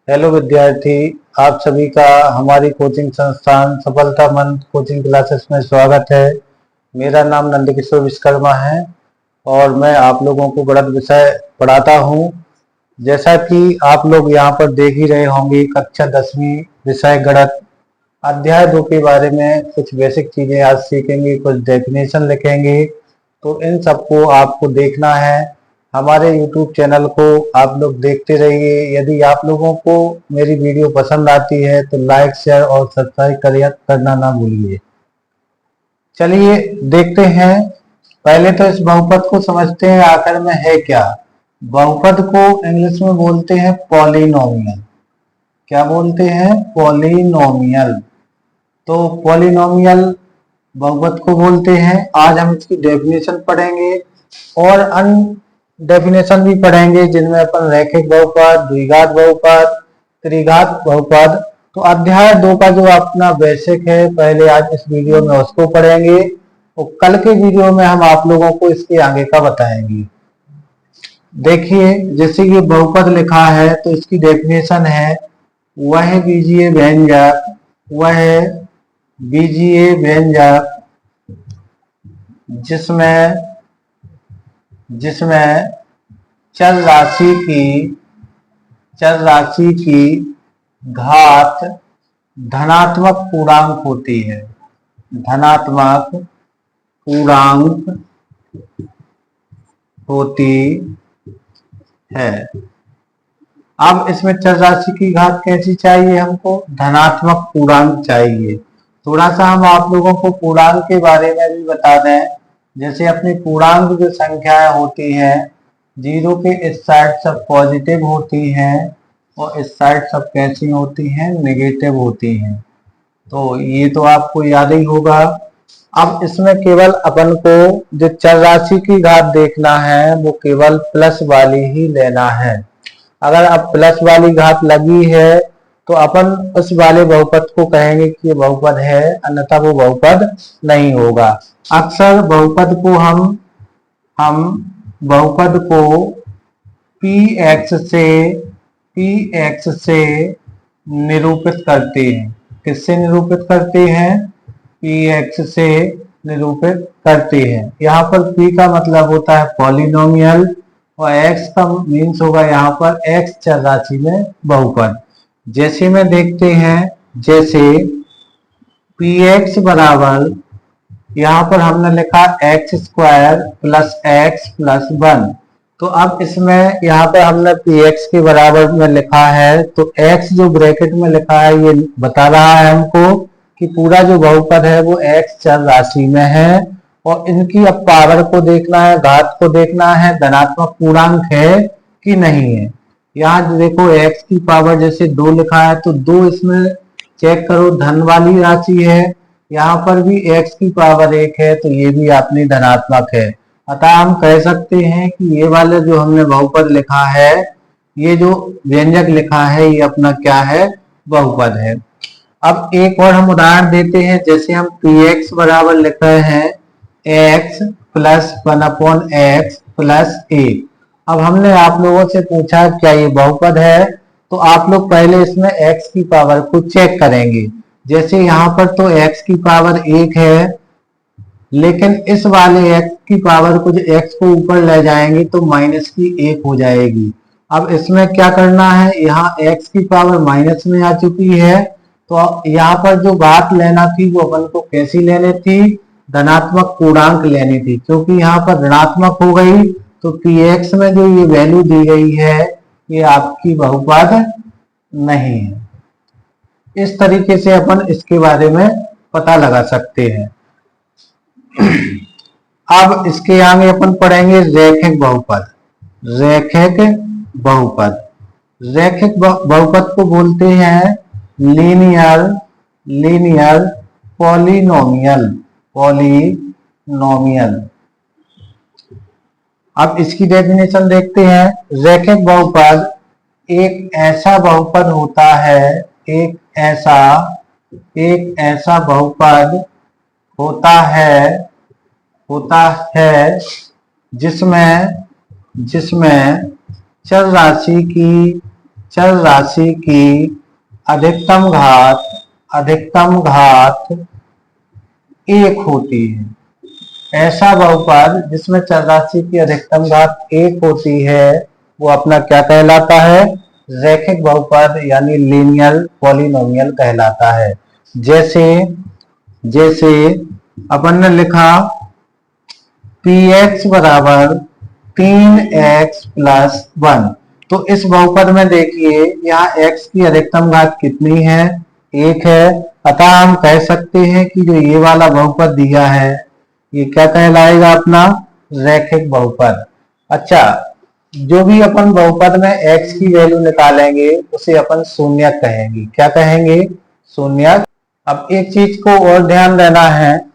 Hello विद्यार्थी, आप सभी का हमारी कोचिंग संस्थान सफलता मंत्र कोचिंग क्लासेस में स्वागत है। मेरा नाम नंदकिशोर विश्वकर्मा है और मैं आप लोगों को गणित विषय पढ़ाता हूँ। जैसा कि आप लोग यहाँ पर देख ही रहे होंगे, कक्षा 10वीं विषय गणित अध्याय 2 के बारे में कुछ बेसिक चीजें आज सीखेंगे, कुछ डेफिनेशन लिखेंगे। तो इन सबको आपको देखना है। हमारे YouTube चैनल को आप लोग देखते रहिए। यदि आप लोगों को मेरी वीडियो पसंद आती है तो लाइक, शेयर और सब्सक्राइब करना ना भूलिए। चलिए देखते हैं। पहले तो इस बहुपद को समझते हैं आखिर में है क्या। बहुपद को इंग्लिश में बोलते हैं पॉलिनोमियल। क्या बोलते हैं? पॉलिनोमियल। तो पॉलिनोमियल बहुपद को बोलते हैं। आज हम इसकी डेफिनेशन पढ़ेंगे और अन्य डेफिनेशन भी पढ़ेंगे, जिनमें अपन रैखिक बहुपद, द्विघात बहुपद, त्रिघात बहुपद। तो अध्याय 2 का जो अपना बेसिक है, पहले आज इस वीडियो में उसको पढ़ेंगे और कल के वीडियो में हम आप लोगों को इसके आगे का बताएंगे। देखिए, जैसे ये बहुपद लिखा है तो इसकी डेफिनेशन है वह बीजीय व्यंजक, वह बीजीय व्यंजक जिसमें चर राशि की घात धनात्मक पूर्णांक होती है। धनात्मक पूर्णांक होती है। अब इसमें चर राशि की घात कैसी चाहिए? हमको धनात्मक पूर्णांक चाहिए। थोड़ा सा हम आप लोगों को पूर्णांक के बारे में भी बता दें। जैसे अपनी पूर्णांक जो संख्याएं होती हैं, 0 के इस साइड सब पॉजिटिव होती हैं और इस साइड सब कैसी होती हैं? नेगेटिव होती हैं। तो ये तो आपको याद ही होगा। अब इसमें केवल अपन को जो चर राशि की घात देखना है वो केवल प्लस वाली ही लेना है। अगर अब प्लस वाली घात लगी है तो अपन उस वाले बहुपद को कहेंगे कि ये बहुपद है, अन्यथा वो बहुपद नहीं होगा। अक्सर बहुपद को हम बहुपद को px से निरूपित करते हैं। किससे निरूपित करते हैं? px से निरूपित करते हैं। यहाँ पर p का मतलब होता है पॉलिनोमियल और x का मीन्स होगा यहाँ पर x चर राशि में बहुपद। जैसे में देखते हैं, जैसे px बराबर यहाँ पर हमने लिखा x² प्लस x प्लस 1। तो अब इसमें यहाँ पर हमने px के बराबर में लिखा है, तो x जो ब्रैकेट में लिखा है ये बता रहा है हमको कि पूरा जो बहुपद है वो x चर राशि में है और इनकी अब पावर को देखना है, घात को देखना है, धनात्मक पूर्णांक है कि नहीं है। यहाँ देखो x की पावर जैसे 2 लिखा है तो 2 इसमें चेक करो धन वाली राशि है। यहाँ पर भी x की पावर 1 है तो ये भी अपनी धनात्मक है। अतः हम कह सकते हैं कि ये वाला जो हमने बहुपद लिखा है, ये जो व्यंजक लिखा है, ये अपना क्या है? बहुपद है। अब एक और हम उदाहरण देते हैं। जैसे हम px बराबर लिख रहे हैं x प्लस 1/x प्लस 1। अब हमने आप लोगों से पूछा क्या ये बहुपद है, तो आप लोग पहले इसमें x की पावर को चेक करेंगे। जैसे यहाँ पर तो x की पावर 1 है, लेकिन इस वाले x की पावर को जो x को ऊपर ले जाएंगे तो माइनस की 1 हो जाएगी। अब इसमें क्या करना है? यहाँ x की पावर माइनस में आ चुकी है तो यहाँ पर जो घात लेना थी वो अपन को कैसी लेनी थी? धनात्मक पूर्णांक लेनी थी। क्योंकि यहाँ पर ऋणात्मक हो गई तो px में जो ये वैल्यू दी गई है ये आपकी बहुपद नहीं है। इस तरीके से अपन इसके बारे में पता लगा सकते हैं। अब इसके आगे अपन पढ़ेंगे रैखिक बहुपद। रैखिक बहुपद को बोलते हैं लीनियर पॉलिनोमियल। अब इसकी डेफिनेशन देखते हैं। रैखिक बहुपद एक ऐसा बहुपद होता है, एक ऐसा बहुपद होता है जिसमें चर राशि चर राशि की अधिकतम घात 1 होती है। ऐसा बहुपद जिसमें चर राशि की अधिकतम घात 1 होती है वो अपना क्या कहलाता है? रैखिक बहुपद यानी लीनियर पॉलिनोमियल कहलाता है। जैसे अपन ने लिखा px बराबर 3x प्लस 1। तो इस बहुपद में देखिए यहाँ x की अधिकतम घात कितनी है? 1 है। अतः हम कह सकते हैं कि जो ये वाला बहुपद दिया है ये क्या कहलाएगा? अपना रैखिक बहुपद। अच्छा, जो भी अपन बहुपद में x की वैल्यू निकालेंगे उसे अपन शून्यक कहेंगे। क्या कहेंगे? शून्यक। अब एक चीज को और ध्यान देना है,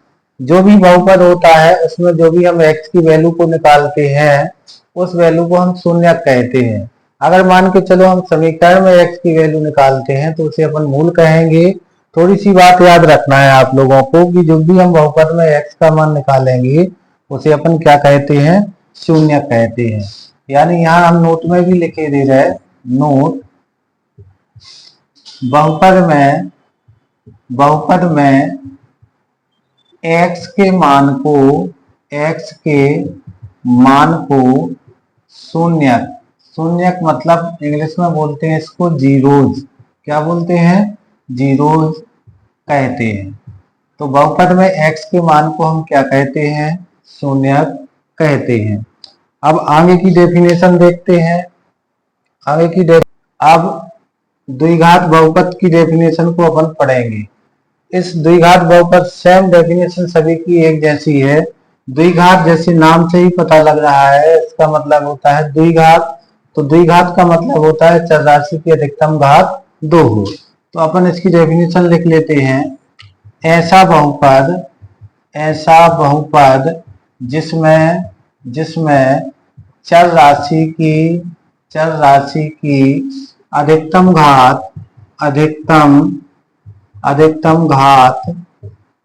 जो भी बहुपद होता है उसमें जो भी हम x की वैल्यू को निकालते हैं उस वैल्यू को हम शून्यक कहते हैं। अगर मान के चलो हम समीकरण में x की वैल्यू निकालते हैं तो उसे अपन मूल कहेंगे। थोड़ी सी बात याद रखना है आप लोगों को कि जब भी हम बहुपद में x का मान निकालेंगे उसे अपन क्या कहते हैं? शून्यक कहते हैं। यानी यहाँ हम नोट में भी लिखे दे रहे, नोट बहुपद में x के मान को शून्यक मतलब इंग्लिश में बोलते हैं इसको जीरोज। क्या बोलते हैं? जीरोज कहते हैं। तो बहुपद में x के मान को हम क्या कहते हैं? शून्यक कहते हैं। अब आगे की डेफिनेशन देखते हैं। अब द्विघात बहुपद की डेफिनेशन को अपन पढ़ेंगे। इस द्विघात बहुपद सेम डेफिनेशन सभी की एक जैसी है। द्विघात जैसे नाम से ही पता लग रहा है, इसका मतलब होता है द्विघात। तो द्विघात का मतलब होता है चर राशि की अधिकतम घात 2 हो। तो अपन इसकी डेफिनेशन लिख लेते हैं। ऐसा बहुपद जिसमें चर राशि की अधिकतम घात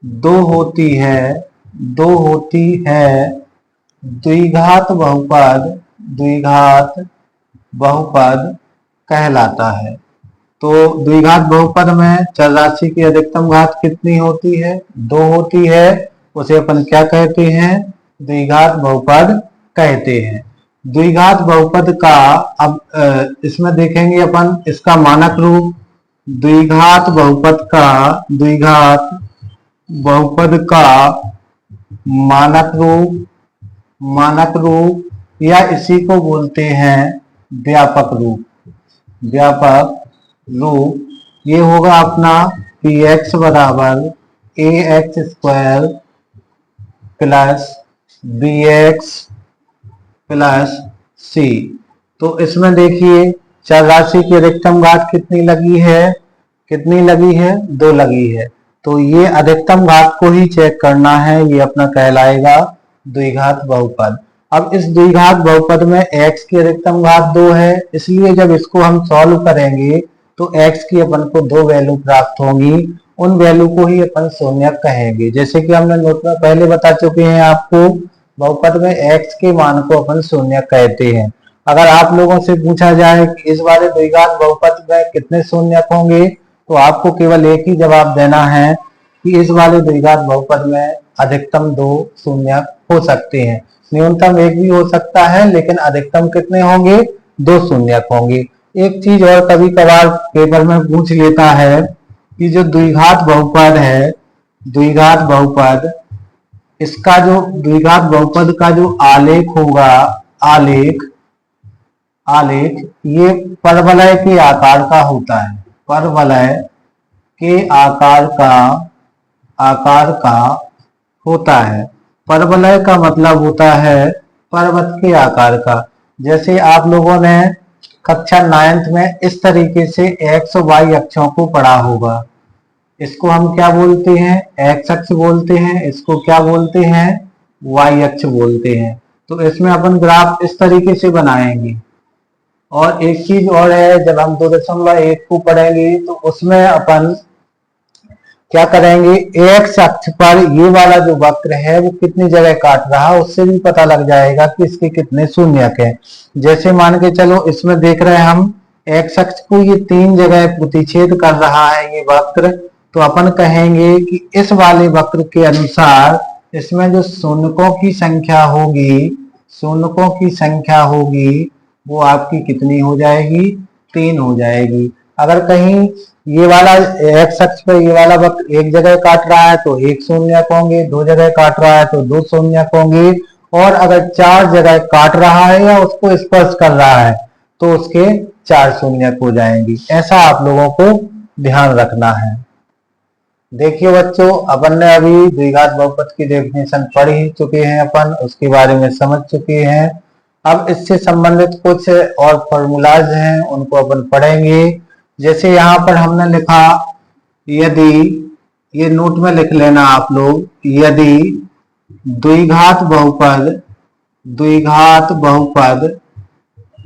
2 होती है द्विघात बहुपद कहलाता है। तो द्विघात बहुपद में चर राशि की अधिकतम घात कितनी होती है? 2 होती है। उसे अपन क्या कहते हैं? द्विघात बहुपद कहते हैं। द्विघात बहुपद का अब इसमें देखेंगे अपन इसका मानक रूप। द्विघात बहुपद का मानक रूप या इसी को बोलते हैं व्यापक रूप। ये होगा अपना px बराबर ax square plus bx plus c। तो इसमें देखिए चर राशि की अधिकतम घात कितनी लगी है? 2 लगी है। तो ये अधिकतम घात को ही चेक करना है, ये अपना कहलाएगा द्विघात बहुपद। अब इस द्विघात बहुपद में x की अधिकतम घात 2 है, इसलिए जब इसको हम सॉल्व करेंगे तो x की अपन को 2 वैल्यू प्राप्त होंगी। उन वैल्यू को ही अपन शून्यक कहेंगे। जैसे कि हमने नोट में पहले बता चुके हैं आपको, बहुपद में x के मान को अपन शून्यक कहते हैं। अगर आप लोगों से पूछा जाए कि इस वाले द्विघात बहुपद में कितने शून्यक होंगे तो आपको केवल एक ही जवाब देना है कि इस वाले द्विघात बहुपद में अधिकतम 2 शून्यक हो सकते हैं। न्यूनतम 1 भी हो सकता है, लेकिन अधिकतम कितने होंगे? 2 शून्यक होंगे। एक चीज और कभी कभार पेपर में पूछ लेता है कि जो द्विघात बहुपद इसका जो द्विघात बहुपद का जो आलेख होगा, आलेख ये परवलय के आकार का होता है। परवलय के आकार का होता है। परवलय का मतलब होता है पर्वत के आकार का। जैसे आप लोगों ने कक्षा 9th में इस तरीके से x और y अक्षों को पढ़ा होगा। इसको हम क्या बोलते हैं? x अक्ष बोलते हैं। इसको क्या बोलते हैं? y अक्ष बोलते हैं। तो इसमें अपन ग्राफ इस तरीके से बनाएंगे। और एक चीज और है, जब हम 2.1 को पढ़ेंगे तो उसमें अपन क्या करेंगे? x अक्ष पर ये वाला जो वक्र है वो कितनी जगह काट रहा है उससे भी पता लग जाएगा कि इसके कितने शून्यक हैं। जैसे मान के चलो इसमें देख रहे हैं हम एक्स अक्ष को ये 3 जगह प्रतिच्छेद कर रहा है ये वक्र, तो अपन कहेंगे कि इस वाले वक्र के अनुसार इसमें जो शून्यकों की संख्या होगी, शून्यकों की संख्या होगी वो आपकी कितनी हो जाएगी, 3 हो जाएगी। अगर कहीं ये वाला एक्स अक्ष पर ये वाला वक्र एक जगह काट रहा है तो 1 शून्यक होंगे, 2 जगह काट रहा है तो 2 शून्यक होंगे, और अगर 4 जगह काट रहा है या उसको स्पर्श कर रहा है तो उसके 4 शून्यक हो जाएंगी। ऐसा आप लोगों को ध्यान रखना है। देखिए बच्चों, अपन ने अभी द्विघात बहुपद की डेफिनेशन पढ़ ही चुके हैं, अपन उसके बारे में समझ चुके हैं। अब इससे संबंधित कुछ और फॉर्मूलाज हैं उनको अपन पढ़ेंगे। जैसे यहाँ पर हमने लिखा, यदि, ये नोट में लिख लेना आप लोग, यदि द्विघात बहुपद, द्विघात बहुपद,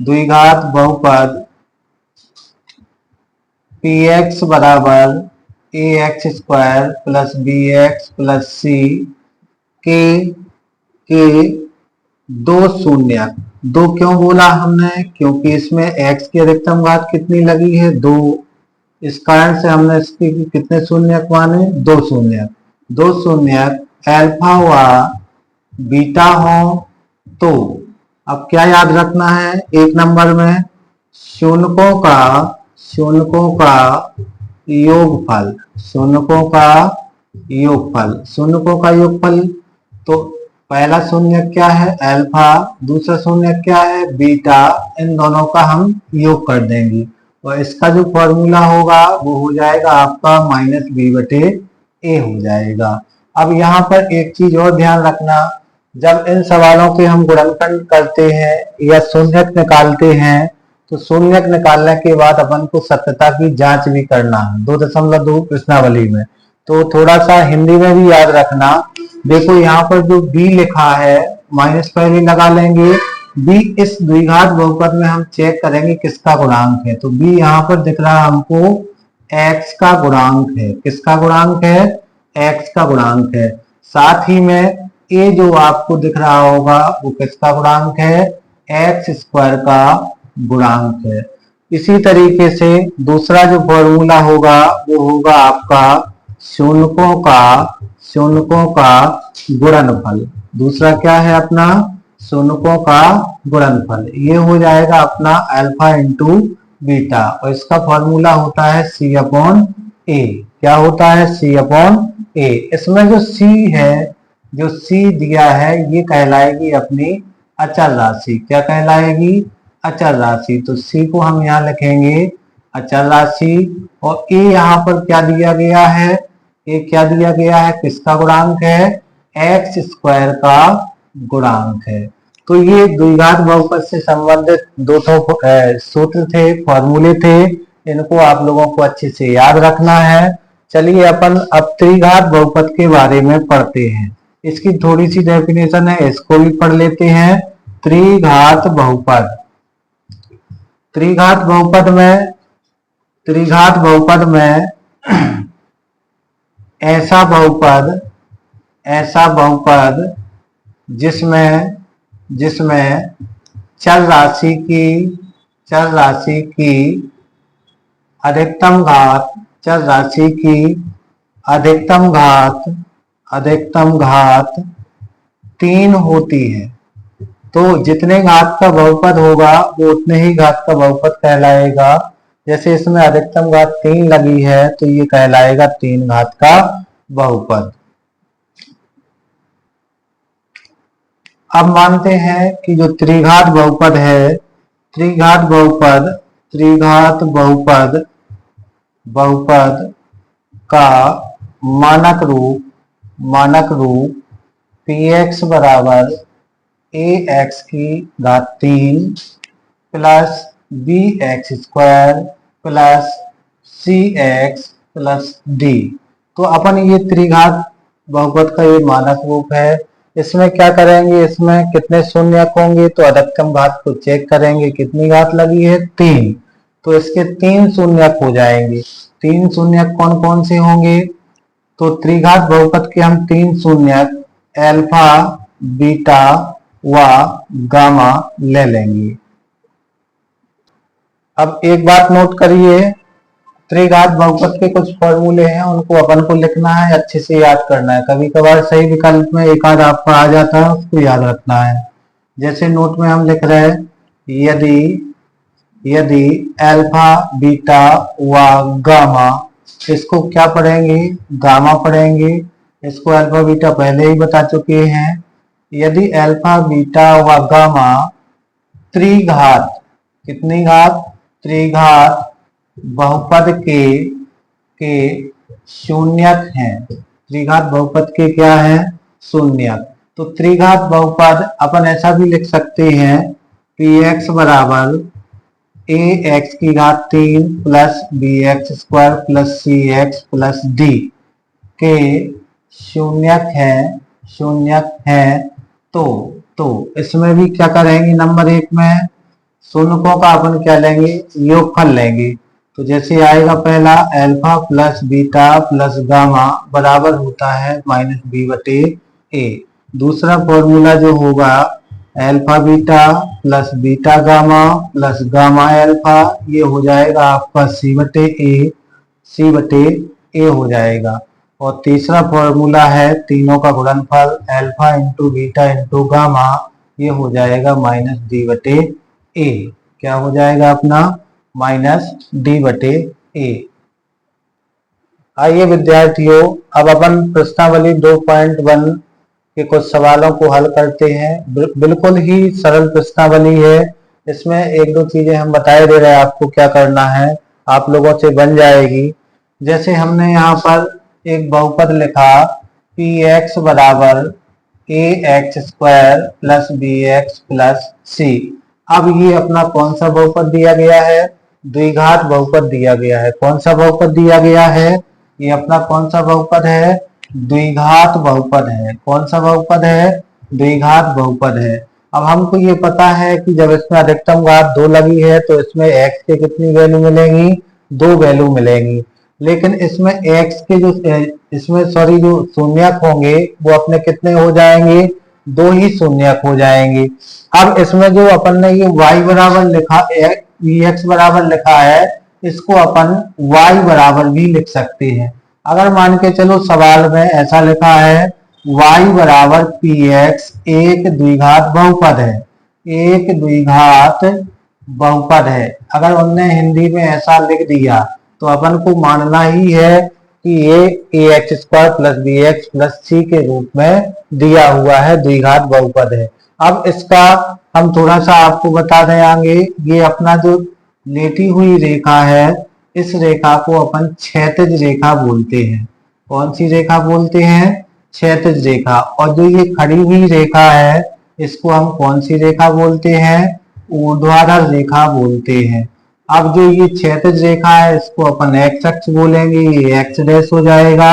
द्विघात बहुपद px बराबर ax square plus bx plus c के 2 शून्यक, 2 क्यों बोला हमने, क्योंकि इसमें x की अधिकतम घात कितनी लगी है, 2, इस कारण से हमने इसके कितने शून्यक माने, 2 शून्यक, 2 शून्यक अल्फा व बीटा हो। तो अब क्या याद रखना है, एक नंबर में शून्यकों का, शून्यकों का योगफल, शून्यकों का योगफल, शून्यकों का योगफल, तो पहला शून्य क्या है अल्फा, दूसरा शून्य क्या है बीटा, इन दोनों का हम योग कर देंगे और इसका जो फॉर्मूला होगा वो हो जाएगा आपका माइनस बी बटे ए हो जाएगा। अब यहाँ पर एक चीज और ध्यान रखना, जब इन सवालों के हम गुणनखंड करते हैं या शून्यक निकालते हैं तो शून्यक निकालने के बाद अपन को सत्यता की जांच भी करना है 2.2 प्रश्नावली में। तो थोड़ा सा हिंदी में भी याद रखना। देखो यहाँ पर जो b लिखा है माइनस पहले लगा लेंगे, b इस द्विघात बहुपद में हम चेक करेंगे किसका गुणांक है, तो b यहाँ पर दिख रहा है हमको x का गुणांक है, किसका गुणांक है, x का गुणांक है। साथ ही में a जो आपको दिख रहा होगा वो किसका गुणांक है, x स्क्वायर का गुणांक है। इसी तरीके से दूसरा जो फॉर्मूला होगा वो होगा आपका शून्यकों का, शून्यकों का गुणनफल। दूसरा क्या है अपना, शून्यकों का गुणनफल, ये हो जाएगा अपना अल्फा इंटू बीटा और इसका फॉर्मूला होता है सी अपॉन ए। क्या होता है, सी अपॉन ए। इसमें जो सी है, जो सी दिया है ये कहलाएगी अपनी अचल राशि। क्या कहलाएगी, अचल राशि। तो सी को हम यहाँ लिखेंगे अचल राशि और ए यहाँ पर क्या दिया गया है, ए क्या दिया गया है, किसका गुणांक है, एक्स स्क्वायर का गुणांक है। तो ये द्विघात बहुपद से संबंधित 2 सूत्र थे, फॉर्मूले थे, इनको आप लोगों को अच्छे से याद रखना है। चलिए अपन अब त्रिघात बहुपद के बारे में पढ़ते हैं। इसकी थोड़ी सी डेफिनेशन है, इसको भी पढ़ लेते हैं। त्रिघात बहुपद, त्रिघात बहुपद में, त्रिघात बहुपद में ऐसा बहुपद, ऐसा बहुपद जिसमें, जिसमें चर राशि की, चर राशि की अधिकतम घात, चर राशि की अधिकतम घात, अधिकतम घात 3 होती है। तो जितने घात का बहुपद होगा वो उतने ही घात का बहुपद कहलाएगा। जैसे इसमें अधिकतम घात 3 लगी है तो ये कहलाएगा 3 घात का बहुपद। अब मानते हैं कि जो त्रिघात बहुपद है, त्रिघात बहुपद, त्रिघात बहुपद, बहुपद का मानक रूप, मानक रूप px बराबर ax की घात 3 plus bx square plus cx plus d। तो अपन ये त्रिघात बहुपद का ये मानक रूप है। इसमें क्या करेंगे, इसमें कितने शून्यक होंगे, तो अधिकतम घात को चेक करेंगे, कितनी घात लगी है 3, तो इसके 3 शून्यक हो जाएंगे। 3 शून्यक कौन कौन से होंगे, तो त्रिघात बहुपद के हम 3 शून्यक अल्फा, बीटा व गामा ले लेंगे। अब एक बात नोट करिए, त्रिघात बहुपद के कुछ फॉर्मूले हैं, उनको अपन को लिखना है, अच्छे से याद करना है। कभी कभार सही विकल्प में एक आध आपका आ जाता है, उसको याद रखना है। जैसे नोट में हम लिख रहे हैं, यदि यदि अल्फा बीटा व गामा, इसको क्या पढ़ेंगे, गामा पढ़ेंगे। इसको अल्फा बीटा पहले ही बता चुके हैं। यदि अल्फा बीटा व गामा त्रिघात, कितनी घात, त्रिघात बहुपद के शून्यक हैं, त्रिघात बहुपद के क्या है, शून्यक। तो त्रिघात बहुपद अपन ऐसा भी लिख सकते हैं, पी एक्स बराबर ए एक्स की घात 3 plus b x square plus c x plus d के शून्यक है, शून्यक है। तो इसमें भी क्या करेंगे, नंबर 1 में शून्यकों का अपन क्या लेंगे, योगफल लेंगे। तो जैसे आएगा पहला, alpha plus beta plus gamma बराबर होता है माइनस बी बटे ए। दूसरा फॉर्मूला जो होगा, alpha beta plus beta gamma plus gamma alpha, ये हो जाएगा आपका सी बटे ए, सी बटे ए हो जाएगा। और तीसरा फॉर्मूला है तीनों का गुणनफल, alpha into beta into gamma, ये हो जाएगा माइनस डी बटे ए। क्या हो जाएगा अपना, माइनस डी बटे ए। आइए विद्यार्थियों, अब अपन प्रश्नावली 2.1 के कुछ सवालों को हल करते हैं। बिल्कुल ही सरल प्रश्नावली है। इसमें एक दो चीजें हम बताए दे रहे हैं आपको, क्या करना है, आप लोगों से बन जाएगी। जैसे हमने यहाँ पर एक बहुपद लिखा, पी एक्स बराबर a x square plus b x plus c. अब ये अपना कौन सा बहुपद दिया गया है, द्विघात बहुपद दिया गया है। कौन सा बहुपद दिया गया है, ये अपना कौन सा बहुपद है, द्विघात बहुपद है। कौन सा बहुपद है, द्विघात बहुपद है। अब हमको ये पता है कि जब इसमें अधिकतम घात 2 लगी है तो इसमें x के कितनी वैल्यू मिलेंगी, 2 वैल्यू मिलेंगी। लेकिन इसमें x के जो जो शून्यक होंगे वो अपने कितने हो जाएंगे, 2 ही शून्यक हो जाएंगे। अब इसमें जो अपन ने ये y बराबर लिखा, x बराबर लिखा है, इसको अपन y बराबर भी लिख सकते हैं। अगर मान के चलो सवाल में ऐसा लिखा है, y बराबर पी एक्स एक द्विघात बहुपद है, एक द्विघात बहुपद है। अगर उनने हिंदी में ऐसा लिख दिया तो अपन को मानना ही है कि ये a x square plus b x plus c के रूप में दिया हुआ है, द्विघात बहुपद है। अब इसका हम थोड़ा सा आपको बता देंगे, ये अपना जो लेटी हुई रेखा है, इस रेखा को अपन क्षैतिज रेखा बोलते हैं। कौन सी रेखा बोलते हैं, क्षैतिज रेखा। और जो ये खड़ी हुई रेखा है, इसको हम कौन सी रेखा बोलते हैं, ऊर्ध्वाधर रेखा बोलते हैं। अब जो ये क्षैतिज रेखा है, इसको अपन एक्स अक्ष बोलेंगे, ये एक्स डैश हो जाएगा।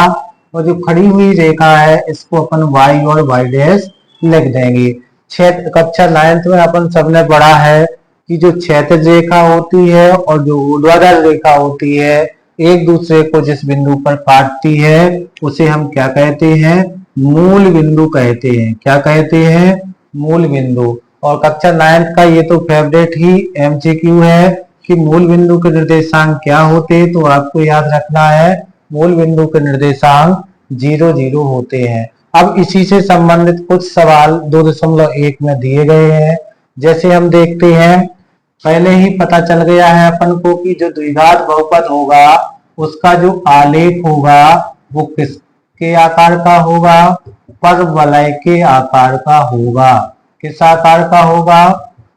और जो खड़ी हुई रेखा है, इसको अपन वाई और वाई डैश लिख देंगे। कक्षा 9th में अपन सबने पढ़ा है कि जो क्षैतिज रेखा होती है और जो ऊर्ध्वाधर रेखा होती है, एक दूसरे को जिस बिंदु पर काटती है, उसे हम क्या कहते हैं, मूल बिंदु कहते हैं। क्या कहते हैं, मूल बिंदु। और कक्षा 9th का ये तो फेवरेट ही एमसीक्यू है कि मूल बिंदु के निर्देशांक क्या होते हैं। तो आपको याद रखना है, मूल बिंदु के निर्देशांक 0 0 होते हैं। अब इसी से संबंधित कुछ सवाल 2.1 में दिए गए हैं। जैसे हम देखते हैं, पहले ही पता चल गया है अपन को कि जो द्विघात बहुपद होगा, उसका जो आलेख होगा वो किसके आकार का होगा, परवलय के आकार का होगा। किस आकार का होगा,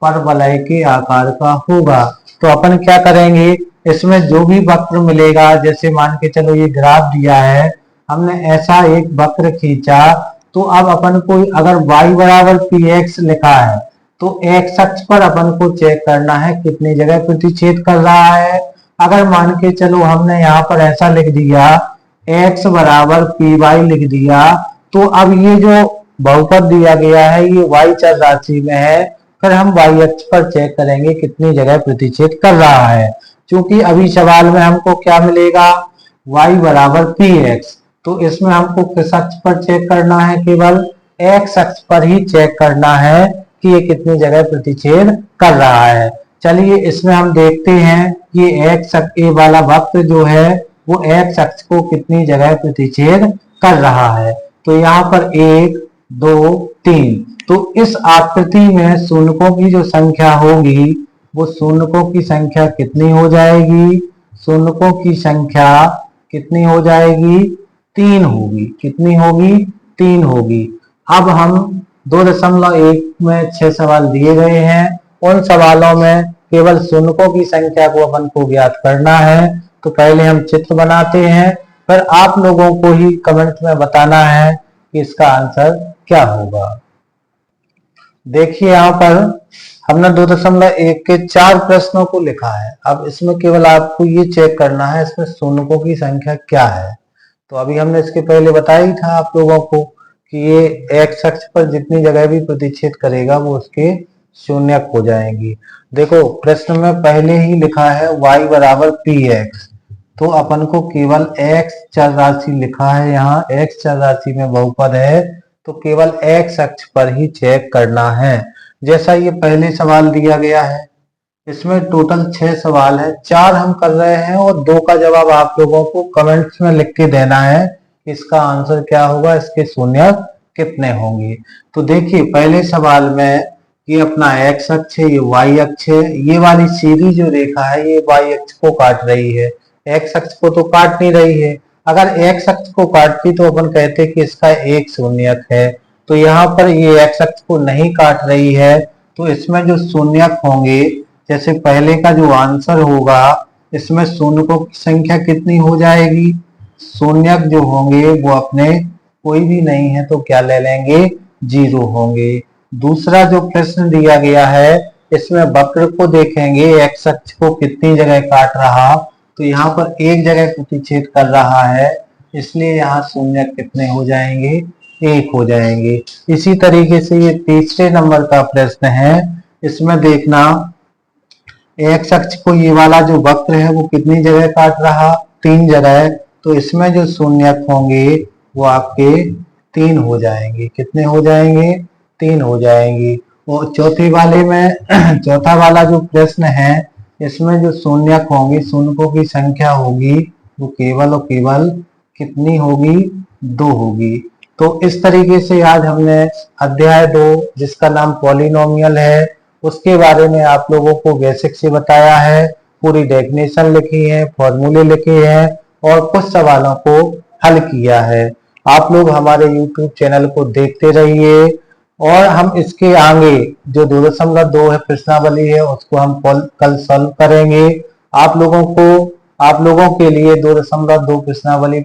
परवलय के आकार का होगा। तो अपन क्या करेंगे, इसमें जो भी वक्र मिलेगा, जैसे मान के चलो ये ग्राफ दिया है, हमने ऐसा एक वक्र खींचा, तो अब अपन को अगर y बराबर पी एक्स लिखा है, तो x अक्ष पर अपन को चेक करना है कितनी जगह प्रतिच्छेद कर रहा है। अगर मान के चलो हमने यहाँ पर ऐसा लिख दिया, x बराबर पी वाई लिख दिया, तो अब ये जो बहुपद दिया गया है, ये y चर राशि में है। फिर हम y अक्ष पर चेक करेंगे कितनी जगह प्रतिच्छेद कर रहा है। क्योंकि अभी सवाल में हमको क्या मिलेगा, y बराबर पी एक्स, तो इसमें हमको किस अक्ष पर चेक करना है, केवल x अक्ष पर ही चेक करना है कि ये कितनी जगह प्रतिच्छेद कर रहा है। चलिए इसमें हम देखते हैं कि एक्स ए वाला वक्र जो है वो एक्स अक्ष को कितनी जगह प्रतिच्छेद कर रहा है। तो यहाँ पर 1 2 3, तो इस आकृति में शून्यकों की जो संख्या होगी वो शून्यकों की संख्या कितनी हो जाएगी? शून्यकों की संख्या कितनी हो जाएगी? 3 होगी। कितनी होगी? 3 होगी। अब हम 2.1 में 6 सवाल दिए गए हैं, उन सवालों में केवल शून्यकों की संख्या को अपन को ज्ञात करना है। तो पहले हम चित्र बनाते हैं, फिर आप लोगों को ही कमेंट में बताना है कि इसका आंसर क्या होगा। देखिए यहाँ पर हमने 2.1 के 4 प्रश्नों को लिखा है। अब इसमें केवल आपको ये चेक करना है इसमें शून्यकों की संख्या क्या है। तो अभी हमने इसके पहले बताया ही था आप लोगों को कि ये एक्स अक्ष पर जितनी जगह भी प्रतिच्छेद करेगा वो उसके शून्यक हो जाएंगी। देखो प्रश्न में पहले ही लिखा है y बराबर पी एक्स, तो अपन को केवल x चर राशि लिखा है, यहाँ x चर राशि में बहुपद है तो केवल x अक्ष पर ही चेक करना है। जैसा ये पहले सवाल दिया गया है, इसमें टोटल 6 सवाल है, 4 हम कर रहे हैं और 2 का जवाब आप लोगों को कमेंट्स में लिख के देना है इसका आंसर क्या होगा, इसके शून्य कितने होंगे। तो देखिए पहले सवाल में ये अपना x अक्ष है, ये y अक्ष है, ये वाली सीधी जो रेखा है ये y अक्ष को काट रही है, x अक्ष को तो काट नहीं रही है। अगर x अक्ष को काटती तो अपन कहते कि इसका एक शून्यक है। तो यहाँ पर ये x अक्ष को नहीं काट रही है, तो इसमें जो शून्यक होंगे, जैसे पहले का जो आंसर होगा इसमें शून्यकों की संख्या कितनी हो जाएगी? शून्यक जो होंगे वो अपने कोई भी नहीं है तो क्या ले लेंगे? 0 होंगे। दूसरा जो प्रश्न दिया गया है इसमें वक्र को देखेंगे x अक्ष को कितनी जगह काट रहा, तो यहाँ पर एक जगह प्रतिच्छेद कर रहा है, इसलिए यहाँ शून्य कितने हो जाएंगे? 1 हो जाएंगे। इसी तरीके से ये तीसरे नंबर का प्रश्न है, इसमें देखना एक्स अक्ष को ये वाला जो वक्र है वो कितनी जगह काट रहा? 3 जगह, तो इसमें जो शून्यक होंगे वो आपके 3 हो जाएंगे। कितने हो जाएंगे? 3 हो जाएंगे। और चौथे वाले में चौथा वाला जो प्रश्न है इसमें जो शून्यक होंगे, शून्यकों की संख्या होगी वो केवल और केवल कितनी होगी? 2 होगी। तो इस तरीके से आज हमने अध्याय 2 जिसका नाम पॉलिनोमियल है उसके बारे में आप लोगों को बेसिक से बताया है, पूरी डेफिनेशन लिखी है, फॉर्मूले लिखे हैं और कुछ सवालों को हल किया है। आप लोग हमारे YouTube चैनल को देखते रहिए और हम इसके आगे जो 2.2 है प्रश्नावली है उसको हम कल सॉल्व करेंगे। आप लोगों के लिए 2.2 प्रश्नावली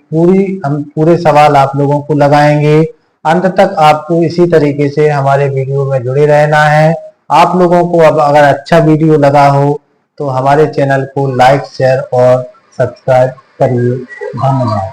हम पूरे सवाल आप लोगों को लगाएंगे। अंत तक आपको इसी तरीके से हमारे वीडियो में जुड़े रहना है। आप लोगों को अब अगर अच्छा वीडियो लगा हो तो हमारे चैनल को लाइक शेयर और सब्सक्राइब करिए। धन्यवाद।